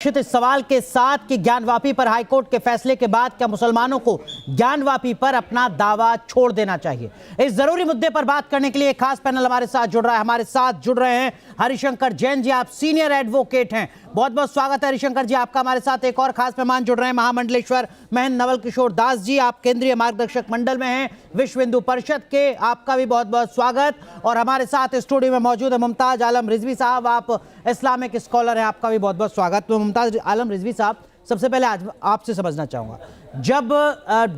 निश्चित इस सवाल के साथ कि ज्ञानवापी पर हाईकोर्ट के फैसले के बाद क्या मुसलमानों को ज्ञानवापी पर अपना दावा छोड़ देना चाहिए, इस जरूरी मुद्दे पर बात करने के लिए एक खास पैनल हमारे साथ जुड़ रहा है। हमारे साथ जुड़ रहे हैं हरिशंकर जैन जी, आप सीनियर एडवोकेट हैं। बहुत बहुत स्वागत है हरिशंकर जी आपका। हमारे साथ एक और खास मेहमान जुड़ रहे हैं, महामंडलेश्वर महंत नवल किशोर दास जी, आप केंद्रीय मार्गदर्शक मंडल में हैं विश्व हिंदू परिषद के, आपका भी बहुत बहुत स्वागत। और हमारे साथ स्टूडियो में मौजूद है मुमताज आलम रिजवी साहब, आप इस्लामिक स्कॉलर हैं, आपका भी बहुत बहुत स्वागत। तो मुमताज आलम रिजवी साहब, सबसे पहले आज आपसे समझना चाहूंगा, जब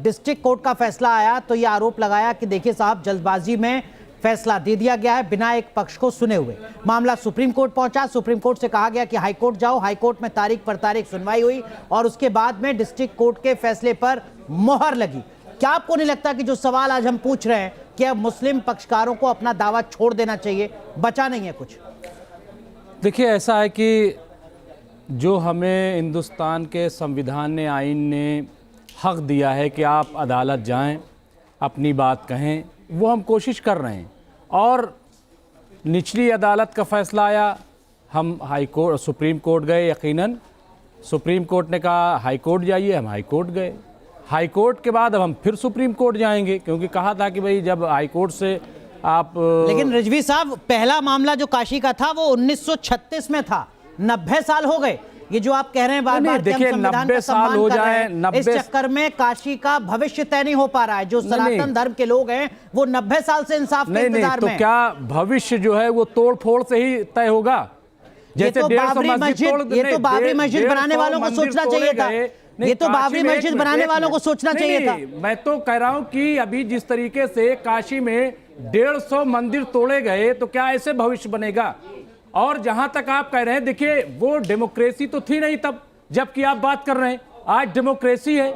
डिस्ट्रिक्ट कोर्ट का फैसला आया तो यह आरोप लगाया कि देखिए साहब, जल्दबाजी में फैसला दे दिया गया है बिना एक पक्ष को सुने हुए। मामला सुप्रीम कोर्ट पहुंचा, सुप्रीम कोर्ट से कहा गया कि हाई कोर्ट जाओ, हाई कोर्ट में तारीख पर तारीख सुनवाई हुई और उसके बाद में डिस्ट्रिक्ट कोर्ट के फैसले पर मोहर लगी। क्या आपको नहीं लगता कि जो सवाल आज हम पूछ रहे हैं कि अब मुस्लिम पक्षकारों को अपना दावा छोड़ देना चाहिए, बचा नहीं है कुछ? देखिए, ऐसा है कि जो हमें हिंदुस्तान के संविधान ने, आइन ने हक दिया है कि आप अदालत जाएं, अपनी बात कहें, वो हम कोशिश कर रहे हैं। और निचली अदालत का फैसला आया, हम हाई कोर्ट, सुप्रीम कोर्ट गए। यकीनन सुप्रीम कोर्ट ने कहा हाई कोर्ट जाइए, हम हाई कोर्ट गए। हाई कोर्ट के बाद अब हम फिर सुप्रीम कोर्ट जाएंगे, क्योंकि कहा था कि भाई जब हाई कोर्ट से आप लेकिन रिजवी साहब, पहला मामला जो काशी का था वो 1936 में था, 90 साल हो गए। ये जो आप कह रहे हैं बार बार कि हम संविधान का सम्मान कर रहे हैं, इस चक्कर में काशी का भविष्य तय नहीं हो पा रहा है। जो सनातन धर्म के लोग हैं वो 90 साल से इंसाफ के इंतजार में। तो क्या भविष्य जो है वो तोड़ फोड़ से ही तय होगा? जैसे बाबरी मस्जिद, ये तो बाबरी मस्जिद बनाने वालों को सोचना चाहिए था। ये तो बाबरी मस्जिद बनाने वालों को सोचना चाहिए था। मैं तो कह रहा हूं कि अभी जिस तरीके से काशी में 150 मंदिर तोड़े गए, तो क्या ऐसे भविष्य बनेगा? और जहां तक आप कह रहे हैं, देखिए वो डेमोक्रेसी तो थी नहीं तब जबकि आप बात कर रहे हैं, आज डेमोक्रेसी है।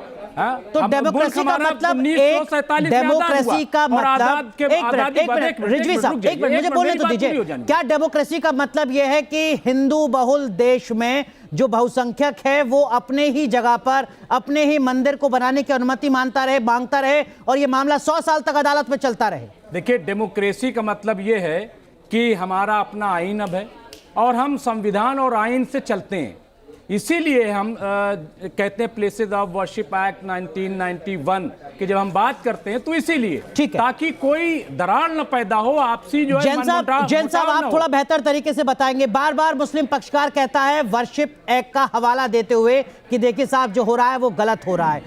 तो डेमोक्रेसी का मतलब, डेमोक्रेसी का मतलब, एक मिनट रिजवी साहब, एक मिनट मुझे बोलने तो दीजिए। क्या डेमोक्रेसी का मतलब यह है कि हिंदू बहुल देश में जो बहुसंख्यक है वो अपने ही जगह पर अपने ही मंदिर को बनाने की अनुमति मांगता रहे और ये मामला 100 साल तक अदालत में चलता रहे? देखिए, डेमोक्रेसी का मतलब ये है कि हमारा अपना आइन अब है और हम संविधान और आइन से चलते हैं। इसीलिए हम कहते हैं प्लेसेस ऑफ वर्शिप एक्ट 1991 कि जब हम बात करते हैं तो इसीलिए, ठीक है, ताकि कोई दरार न पैदा हो, आपसी जो है। जैन साहब, आप थोड़ा बेहतर तरीके से बताएंगे। बार बार मुस्लिम पक्षकार कहता है वर्शिप एक्ट का हवाला देते हुए कि देखिए साहब, जो हो रहा है वो गलत हो रहा है।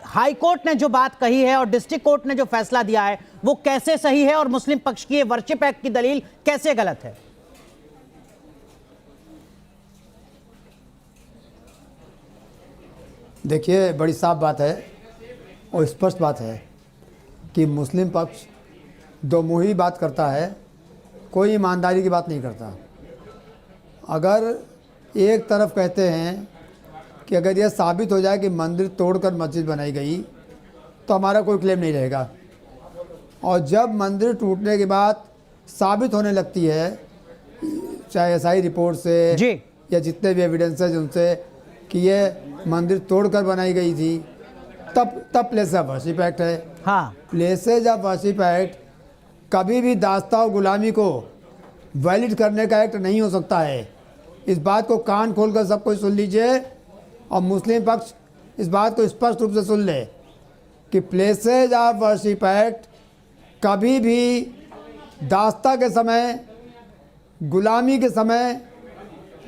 हाई कोर्ट ने जो बात कही है और डिस्ट्रिक्ट कोर्ट ने जो फैसला दिया है वो कैसे सही है और मुस्लिम पक्ष की वर्शिप एक्ट की दलील कैसे गलत है? देखिए, बड़ी साफ बात है और स्पष्ट बात है कि मुस्लिम पक्ष दो मुही बात करता है, कोई ईमानदारी की बात नहीं करता। अगर एक तरफ कहते हैं कि अगर यह साबित हो जाए कि मंदिर तोड़कर मस्जिद बनाई गई तो हमारा कोई क्लेम नहीं रहेगा, और जब मंदिर टूटने के बाद साबित होने लगती है, चाहे एसआई रिपोर्ट से जी या जितने भी एविडेंसेज उनसे, कि ये मंदिर तोड़कर बनाई गई थी, तब प्लेसेस ऑफ वर्शिप एक्ट है। हाँ, प्लेसेस ऑफ वर्शिप एक्ट कभी भी दास्ता और गुलामी को वैलिड करने का एक्ट नहीं हो सकता है। इस बात को कान खोलकर सब कोई सुन लीजिए और मुस्लिम पक्ष इस बात को स्पष्ट रूप से सुन ले कि प्लेसेस ऑफ वर्शिप एक्ट कभी भी दास्ता के समय, गुलामी के समय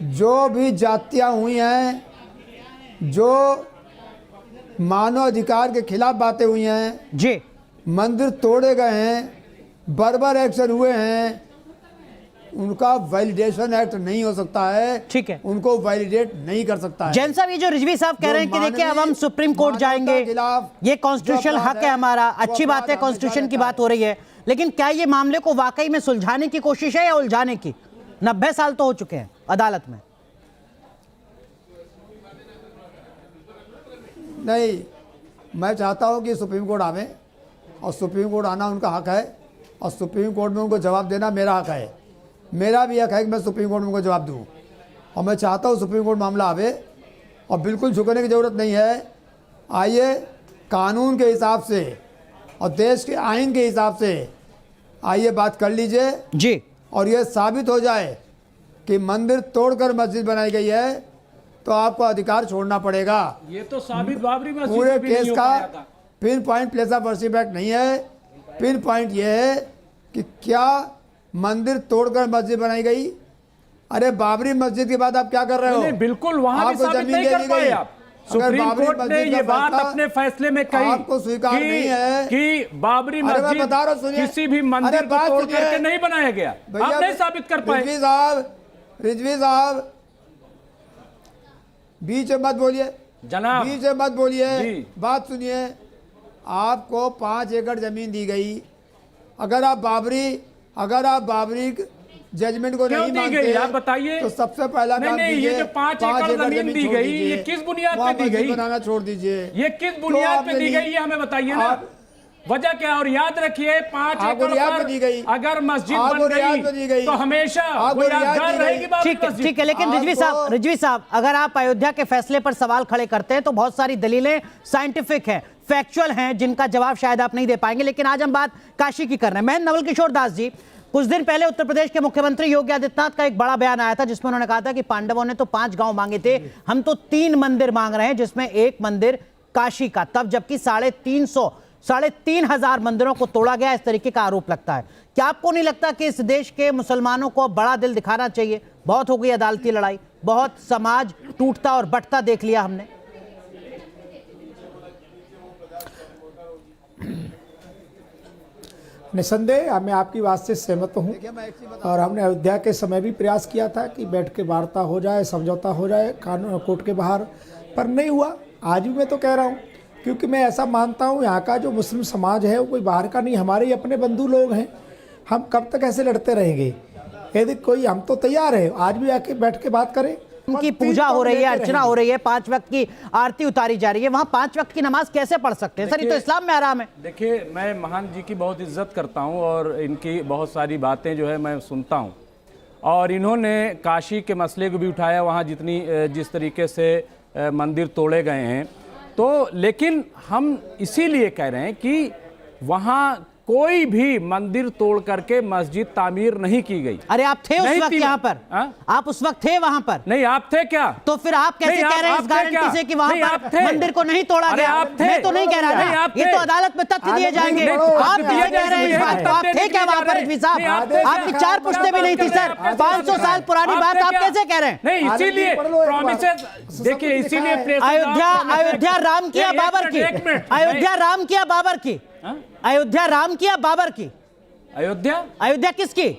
जो भी जातियाँ हुई हैं, जो मानव अधिकार के खिलाफ बातें हुई हैं जी, मंदिर तोड़े गए हैं, बर्बर एक्शन हुए हैं, उनका वैलिडेशन एक्ट नहीं हो सकता है। ठीक है, उनको वैलिडेट नहीं कर सकता है। जैन साहब, ये जो रिजवी साहब कह रहे हैं कि देखिए अब हम सुप्रीम कोर्ट जाएंगे, ये कॉन्स्टिट्यूशनल हक है हमारा, अच्छी बात है, कॉन्स्टिट्यूशन की बात हो रही है, लेकिन क्या ये मामले को वाकई में सुलझाने की कोशिश है या उलझाने की? 90 साल तो हो चुके हैं अदालत में। नहीं, मैं चाहता हूं कि सुप्रीम कोर्ट आवे और सुप्रीम कोर्ट आना उनका हक है और सुप्रीम कोर्ट में उनको जवाब देना मेरा हक है। मेरा भी हक है कि मैं सुप्रीम कोर्ट में उनको जवाब दूं और मैं चाहता हूं सुप्रीम कोर्ट मामला आवे और बिल्कुल झुकने की ज़रूरत नहीं है। आइए, कानून के हिसाब से और देश के आइन के हिसाब से आइए बात कर लीजिए जी, और ये साबित हो जाए कि मंदिर तोड़कर मस्जिद बनाई गई है तो आपको अधिकार छोड़ना पड़ेगा। ये तो साबित बाबरी मस्जिद पूरे में भी नहीं केस हो का पाया था। Pin point place of worship act नहीं है। पिन पॉइंट ये है कि क्या मंदिर तोड़कर मस्जिद बनाई गई। अरे बाबरी मस्जिद के बाद आप क्या कर रहे हो? नहीं, बिल्कुल वहां भी आपको साबित जमीन नहीं दे कर दी पाए गई। आप। अगर सुप्रीम बाबरी कोर्ट ने मस्जिद ये का बात फैसला अपने फैसले में कही आपको स्वीकार नहीं है कि बाबरी अरे मैं मस्जिद बता रहा हूं, सुनिए। किसी भी मंदिर अरे को बात तोड़ सुनिए। करके नहीं बनाया गया। आप नहीं साबित कर पाए। रिजवी साहब बीच में मत बोलिए, जनाब बीच में मत बोलिए, जी। बात सुनिए। आपको 5 एकड़ जमीन दी गई। अगर आप बाबरी जजमेंट को क्यों नहीं दी मानते गई आप बताइए। तो सबसे पहला नहीं, काम नहीं, ये कीजिए, जो 5 एकड़ जमीन दी छोड़ गई, दीजिए। ये किस बुनियाद वहाँ पे दी मस्जिद गई? बनाना छोड़ दीजिए। ये किस क्यों बुनियाद आपने पे दी दी? गई ये हमें बताइए ना। आप- वजह क्या? और याद रखिए 5 आपको एकड़ रियायत पर पे दी गई। अगर मस्जिद आपको बन रियायत पे दी गई गई। तो हमेशा आपको वो रियायत यादगार दी गई। रहेगी बाबरी ठीक है, मस्जिद। ठीक है, लेकिन रिजवी साहब अगर आप अयोध्या के फैसले पर सवाल खड़े करते हैं तो बहुत सारी दलीलें साइंटिफिक हैं, फैक्चुअल हैं, जिनका जवाब शायद आप नहीं दे पाएंगे। लेकिन आज हम बात काशी की कर रहे हैं। मैं नवल किशोर दास जी, कुछ दिन पहले उत्तर प्रदेश के मुख्यमंत्री योगी आदित्यनाथ का एक बड़ा बयान आया था जिसमें उन्होंने कहा था कि पांडवों ने तो 5 गांव मांगे थे, हम तो 3 मंदिर मांग रहे हैं, जिसमें एक मंदिर काशी का, तब जबकि 3,500 मंदिरों को तोड़ा गया। इस तरीके का आरोप लगता है। क्या आपको नहीं लगता कि इस देश के मुसलमानों को बड़ा दिल दिखाना चाहिए? बहुत हो गई अदालती लड़ाई, बहुत समाज टूटता और बंटता देख लिया हमने। निसंदेह मैं आपकी बात से सहमत हूँ और हमने अयोध्या के समय भी प्रयास किया था कि बैठ के वार्ता हो जाए, समझौता हो जाए कानून कोर्ट के बाहर, पर नहीं हुआ। आज भी मैं तो कह रहा हूँ, क्योंकि मैं ऐसा मानता हूँ यहाँ का जो मुस्लिम समाज है वो कोई बाहर का नहीं, हमारे ही अपने बंधु लोग हैं। हम कब तक ऐसे लड़ते रहेंगे? यदि कोई, हम तो तैयार है आज भी आके बैठ के बात करें। उनकी पूजा हो रही है, अर्चना हो रही है, 5 वक्त की आरती उतारी जा रही है, वहां 5 वक्त की नमाज कैसे पढ़ सकते हैं? सर ये तो इस्लाम में हराम है। देखिए, मैं महान जी की बहुत इज्जत करता हूं और इनकी बहुत सारी बातें जो है मैं सुनता हूं, और इन्होंने काशी के मसले को भी उठाया, वहां जिस तरीके से मंदिर तोड़े गए हैं। तो लेकिन हम इसीलिए कह रहे हैं कि वहां कोई भी मंदिर तोड़ करके मस्जिद तामीर नहीं की गई। अरे आप थे उस नहीं वक्त थी। यहाँ पर? आप उस वक्त थे वहां पर? नहीं, आप थे क्या? तो फिर आप कैसे नहीं, कह रहे हैं इस आप थे गारंटी क्या? से कि वहां नहीं, आप पर थे। मंदिर को नहीं तोड़ा अरे गया? आप थे। मैं तो नहीं कह रहा नहीं, था, आप ये थे। तो अदालत में तथ्य दिए जाएंगे। नहीं, आप दिए कैसे कह रहे हैं इस बात को? आप थे क्या वहां पर रिजवी साहब? नहीं, आप थे। आपकी 4 पुश्तें भी नहीं थी सर। 500 साल पुरानी बात आप कैसे कह रहे हैं? नहीं, इसीलिए प्रॉमिसेस, देखिए इसीलिए अयोध्या राम किया बाबर की, अयोध्या राम किया बाबर की, अयोध्या राम किया बाबर की, अयोध्या किसकी?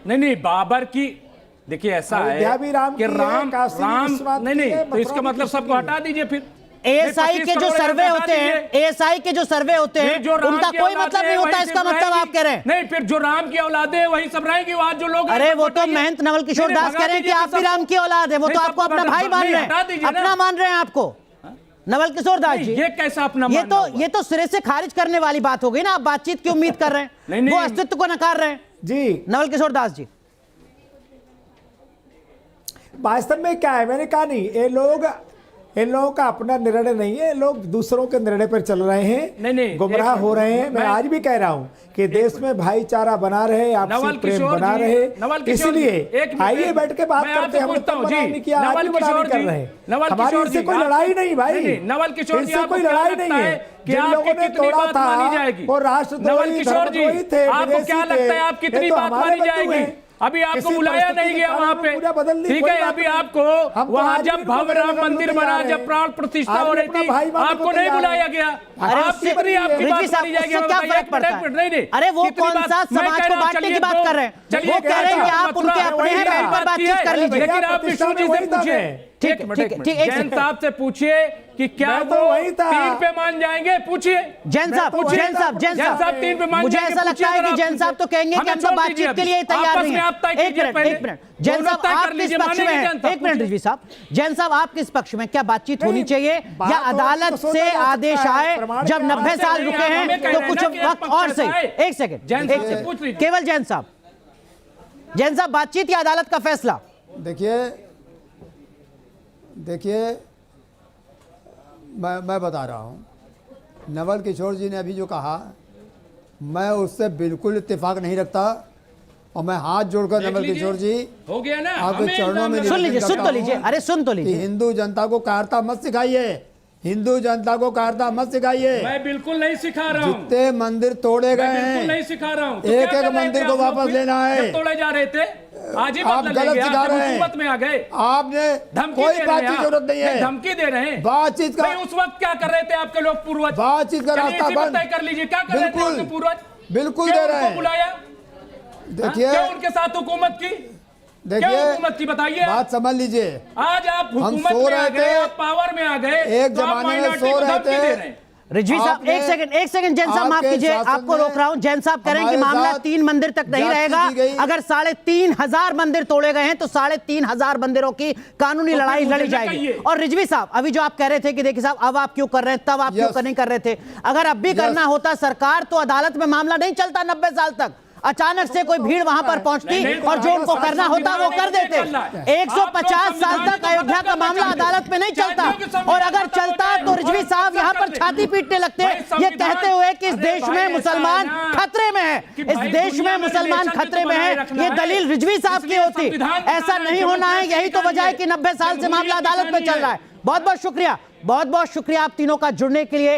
नहीं, बाबर की। देखिए ऐसा अयोध्या है भी राम कि की है, राम काशी भी विश्वनाथ की नहीं, है, तो इसका मथुरा मतलब भी सबको कृष्ण हटा दीजिए फिर। एएसआई के जो सर्वे होते हैं, एएसआई के जो सर्वे होते हैं, उनका कोई मतलब नहीं होता, इसका मतलब आप कह रहे हैं? नहीं, फिर जो राम की औलादे हैं वही सब रहेंगी। आज जो लोग, अरे वो तो महंत नवल किशोर दास कह रहे हैं कि आप भी राम की औलाद है, वो तो आपको अपना भाई मान रहे हैं, अपना मान रहे हैं आपको। नवल किशोर दास जी, ये कैसा अपना? ये तो सिरे से खारिज करने वाली बात हो गई ना। आप बातचीत की उम्मीद कर रहे हैं, नहीं, वो अस्तित्व को नकार रहे हैं जी। नवल किशोर दास जी, वास्तव में क्या है, मैंने कहा नहीं, इन लोगों का अपना निर्णय नहीं है, लोग दूसरों के निर्णय पर चल रहे हैं, नहीं, गुमराह हो रहे हैं। मैं आज भी कह रहा हूं कि देश में भाईचारा बना रहे, आपसी प्रेम बना रहे, इसलिए आइए बैठ के बात करते हैं। हम तो मना नहीं किया, आज भी मना नहीं कर रहे हैं। हमारी इससे कोई लड़ाई नहीं भाई, नवल किशोर जी, इससे कोई लड़ाई नहीं है। जिन लोगों ने तोड़ा था वो राष्ट्रद्रोही, धर्मद्रोही थे, आपको क्या लगता है आप कितनी बात मानी जाएगी? अभी आपको बुलाया नहीं गया वहां पे, ठीक है? अभी आपको वहां जब भव्य राम मंदिर बना, जब प्राण प्रतिष्ठा हो रही थी, आपको नहीं बुलाया गया। आप कितनी आपकी बात मानी जाएगी? क्या फर्क पड़ता है? नहीं, अरे वो कौन सा समाज को बांटने की बात कर रहे हैं? वो कह रहे हैं कि आप उनके अपने हैं, बैठ कर बातचीत कर लीजिए। लेकिन आप विष्णु जी से पूछिए, ठीक, जैन साहब से पूछिए कि क्या वो 3 पे मान जाएंगे? पूछिए जैन साहब 3 पे मान मुझे जाएंगे? ऐसा लगता है कि जैन साहब तो कहेंगे कि हम तो बातचीत के लिए तैयार नहीं है। एक मिनट जैन साहब आप किस पक्ष में हैं? एक मिनट रिजवी साहब, जैन साहब आप किस पक्ष में? क्या बातचीत होनी चाहिए या अदालत से आदेश आए? जब 90 साल रुके हैं तो कुछ वक्त और सही। एक सेकंड, केवल जैन साहब बातचीत या अदालत का फैसला? देखिए मैं बता रहा हूँ, नवल किशोर जी ने अभी जो कहा मैं उससे बिल्कुल इत्तेफाक नहीं रखता और मैं हाथ जोड़कर देख नवल लीजिए। किशोर जी हो गया ना, आपके हमें चरणों में इल्जाम सुन लीजिए, निवेदन सुन करता तो लीजिए, हूं अरे सुन तो कि लीजिए। हिंदू जनता को कायरता मत सिखाइए, हिंदू जनता को कायरता मत सिखाइए। मैं बिल्कुल नहीं सिखा रहा हूँ, जितने मंदिर तोड़े मैं गए बिल्कुल नहीं हैं, सिखा रहा हूँ। तो एक क्या एक कर रहे मंदिर थे को आप लोग वापस फिर? लेना है। जब तोड़े जा रहे थे आज ही आप बदल गलत लेंगे, सिखा आज रहे जब हैं। हुकूमत में आ गए आपने धमकी कोई दे रहे बात हैं की आप। जरूरत नहीं है। धमकी दे रहे हैं, बातचीत का भाई उस वक्त क्या कर रहे थे आपके लोग पूर्वज? बातचीत का चलिए रास्ता इसी पर बंद। तय कर लीजिए, क्या कर रहे थे बिल्कुल, आपके पूर्वज? बिल्कुल क्यों दे रहे उनको हैं। बुलाया? देखिए क्यों उनके साथ हुकूमत की? क्यों देखिए हुकूमत की बताइए? बात समझ लीजिए। आज आप हम हुकूमत सो में आ रहे गए, थे, आप पावर में आ गए, एक तो आप जमाने में माइनॉरिटी सो को रहे धमकी थे। दे रहे हैं। रिजवी साहब आपने- एक सेकंड जैन साहब माफ आपके कीजिए, शासन आपको रोक में रहा हूं। जैन साहब कह रहे हैं कि हमारे मामला साथ 3 मंदिर तक नहीं ज्यादती रहेगा। की गई। अगर 3,500 मंदिर तोड़े गए हैं तो 3,500 मंदिरों की कानूनी तो फिर लड़ाई मुझे लड़ी न जाएगी। कहिए। और रिजवी साहब अभी जो आप कह रहे थे कि देखिए साहब अब आप क्यों कर रहे हैं, तब आप क्यों Yes. नहीं कर रहे थे, अगर अब भी करना होता सरकार तो अदालत में मामला नहीं चलता 90 साल तक। अचानक से कोई भीड़ वहां पर पहुंचती नहीं, और जो उनको करना होता वो कर देते। 150 साल तक अयोध्या का मामला अदालत में नहीं चलता, और अगर चलता तो रिजवी साहब यहां पर छाती पीटने लगते ये कहते हुए कि इस देश में मुसलमान खतरे में है, इस देश में मुसलमान खतरे में है। ये दलील रिजवी साहब की होती। ऐसा नहीं होना है, यही तो वजह है कि 90 साल से मामला अदालत में चल रहा है। बहुत बहुत शुक्रिया, बहुत बहुत शुक्रिया आप तीनों का जुड़ने के लिए।